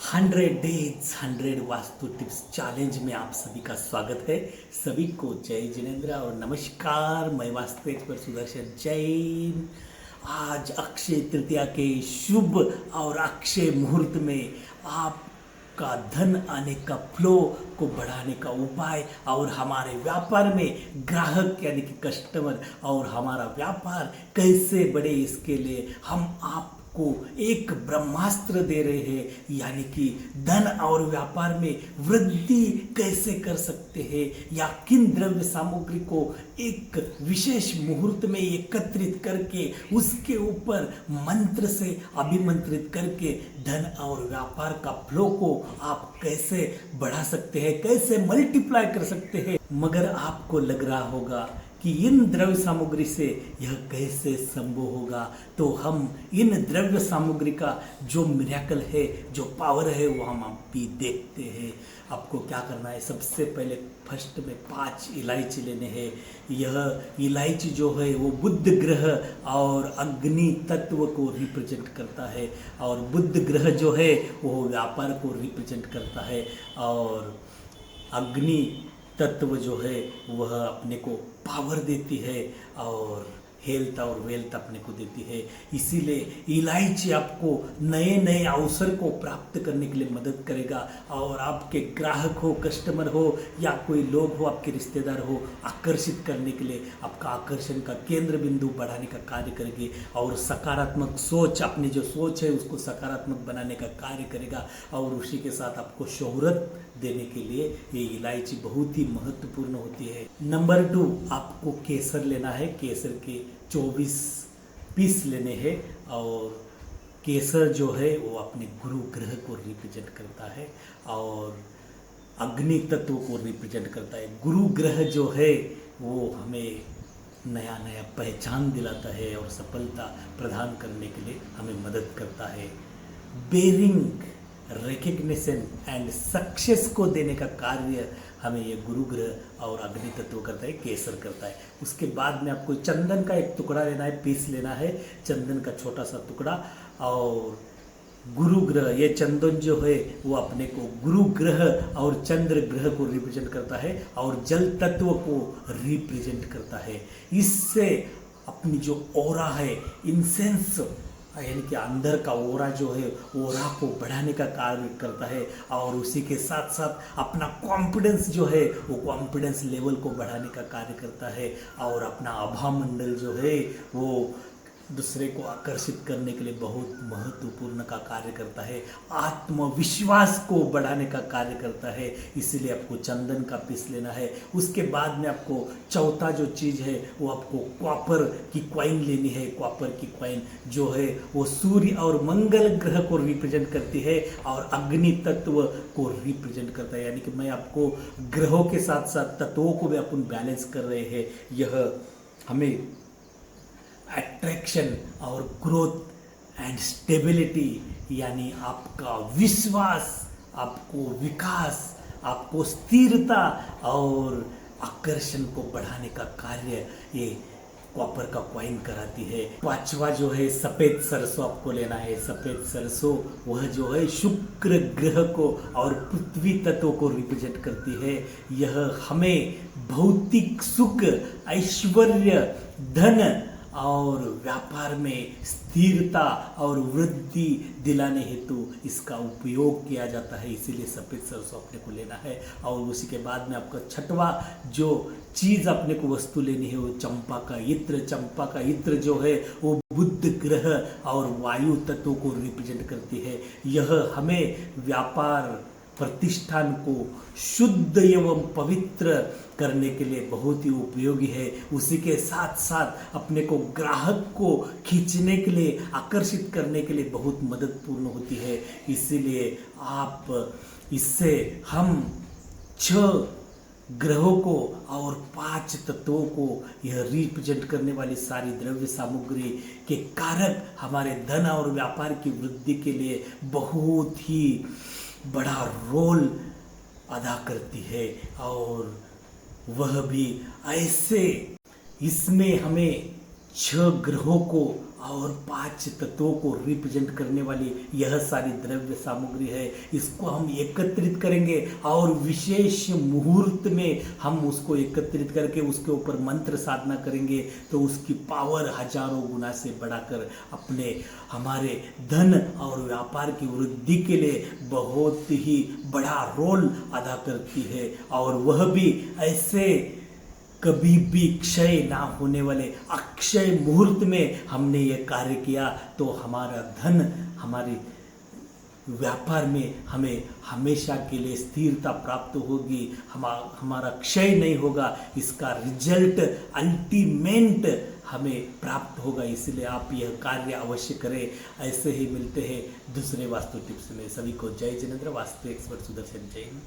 100 days 100 vastu tips challenge में आप सभी का स्वागत है। सभी को जय जिनेन्द्र और नमस्कार। मैं वास्तु एक्सपर्ट सुदर्शन जैन। आज अक्षय तृतीया के शुभ और अक्षय मुहूर्त में आपका धन आने का फ्लो को बढ़ाने का उपाय और हमारे व्यापार में ग्राहक यानी कि कस्टमर और हमारा व्यापार कैसे बढ़े, इसके लिए हम आपको एक ब्रह्मास्त्र दे रहे हैं। यानी कि धन और व्यापार में वृद्धि कैसे कर सकते हैं या किन द्रव्य सामग्री को एक विशेष मुहूर्त में एकत्रित करके उसके ऊपर मंत्र से अभिमंत्रित करके धन और व्यापार का फ्लो को आप कैसे बढ़ा सकते हैं, कैसे मल्टीप्लाई कर सकते हैं। मगर आपको लग रहा होगा कि इन द्रव्य सामग्री से यह कैसे संभव होगा, तो हम इन द्रव्य सामग्री का जो मिरेकल है, जो पावर है, वो हम भी देखते हैं। आपको क्या करना है, सबसे पहले फर्स्ट में 5 इलायची लेने हैं। यह इलायची जो है वो बुध ग्रह और अग्नि तत्व को रिप्रेजेंट करता है, और बुध ग्रह जो है वो व्यापार को रिप्रेजेंट करता है, और अग्नि तत्व जो है वह अपने को पावर देती है और हेल्थ और वेल्थ अपने को देती है। इसीलिए इलायची आपको नए नए अवसर को प्राप्त करने के लिए मदद करेगा, और आपके ग्राहक हो, कस्टमर हो या कोई लोग हो, आपके रिश्तेदार हो, आकर्षित करने के लिए आपका आकर्षण का केंद्र बिंदु बढ़ाने का कार्य करेगी, और सकारात्मक सोच, अपनी जो सोच है उसको सकारात्मक बनाने का कार्य करेगा, और उसी के साथ आपको शोहरत देने के लिए ये इलायची बहुत ही महत्वपूर्ण होती है। नंबर 2, आपको केसर लेना है। केसर के 24 पीस लेने हैं, और केसर जो है वो अपने गुरु ग्रह को रिप्रेजेंट करता है और अग्नि तत्व को रिप्रेजेंट करता है। गुरु ग्रह जो है वो हमें नया नया पहचान दिलाता है और सफलता प्रदान करने के लिए हमें मदद करता है। बेरिंग, रिकग्निशन एंड सक्सेस को देने का कार्य हमें ये गुरु ग्रह और अग्नि तत्व करता है, केसर करता है। उसके बाद में आपको चंदन का एक टुकड़ा लेना है, पीस लेना है, चंदन का छोटा सा टुकड़ा। और गुरु ग्रह, ये चंदन जो है वो अपने को गुरु ग्रह और चंद्र ग्रह को रिप्रेजेंट करता है और जल तत्व को रिप्रेजेंट करता है। इससे अपनी जो ओरा है, इंसेंस यानी कि अंदर का ओरा जो है, ओरा को बढ़ाने का कार्य करता है, और उसी के साथ साथ अपना कॉन्फिडेंस जो है वो कॉन्फिडेंस लेवल को बढ़ाने का कार्य करता है, और अपना आभा मंडल जो है वो दूसरे को आकर्षित करने के लिए बहुत महत्वपूर्ण का कार्य करता है, आत्मविश्वास को बढ़ाने का कार्य करता है। इसीलिए आपको चंदन का पीस लेना है। उसके बाद में आपको चौथा जो चीज़ है वो आपको कॉपर की कॉइन लेनी है। कॉपर की कॉइन जो है वो सूर्य और मंगल ग्रह को रिप्रेजेंट करती है और अग्नि तत्व को रिप्रेजेंट करता है। यानी कि मैं आपको ग्रहों के साथ साथ तत्वों को भी अपन बैलेंस कर रहे हैं। यह हमें अट्रैक्शन और ग्रोथ एंड स्टेबिलिटी, यानी आपका विश्वास, आपको विकास, आपको स्थिरता और आकर्षण को बढ़ाने का कार्य ये कॉपर का कॉइन कराती है। 5वां जो है सफ़ेद सरसों आपको लेना है। सफ़ेद सरसों वह जो है शुक्र ग्रह को और पृथ्वी तत्व को रिप्रेजेंट करती है। यह हमें भौतिक सुख, ऐश्वर्य, धन और व्यापार में स्थिरता और वृद्धि दिलाने हेतु इसका उपयोग किया जाता है। इसीलिए सफ़ेद सरसों अपने को लेना है। और उसी के बाद में आपका 6वां जो चीज़ अपने को वस्तु लेनी है वो चंपा का इत्र। चंपा का इत्र जो है वो बुध ग्रह और वायु तत्व को रिप्रेजेंट करती है। यह हमें व्यापार प्रतिष्ठान को शुद्ध एवं पवित्र करने के लिए बहुत ही उपयोगी है। उसी के साथ साथ अपने को ग्राहक को खींचने के लिए, आकर्षित करने के लिए बहुत मददपूर्ण होती है। इसीलिए आप इससे हम 6 ग्रहों को और 5 तत्वों को यह रिप्रेजेंट करने वाली सारी द्रव्य सामग्री के कारक हमारे धन और व्यापार की वृद्धि के लिए बहुत ही बड़ा रोल अदा करती है। और वह भी ऐसे, इसमें हमें 6 ग्रहों को और 5 तत्वों को रिप्रेजेंट करने वाली यह सारी द्रव्य सामग्री है, इसको हम एकत्रित करेंगे और विशेष मुहूर्त में हम उसको एकत्रित करके उसके ऊपर मंत्र साधना करेंगे तो उसकी पावर हजारों गुना से बढ़ाकर अपने हमारे धन और व्यापार की वृद्धि के लिए बहुत ही बड़ा रोल अदा करती है। और वह भी ऐसे कभी भी क्षय ना होने वाले अक्षय मुहूर्त में हमने ये कार्य किया तो हमारा धन, हमारी व्यापार में हमें हमेशा के लिए स्थिरता प्राप्त होगी, हमारा क्षय नहीं होगा, इसका रिजल्ट अल्टीमेट हमें प्राप्त होगा। इसलिए आप यह कार्य अवश्य करें। ऐसे ही मिलते हैं दूसरे वास्तु टिप्स में। सभी को जय जिनेंद्र, वास्तु एक्सपर्ट सुदर्शन जैन।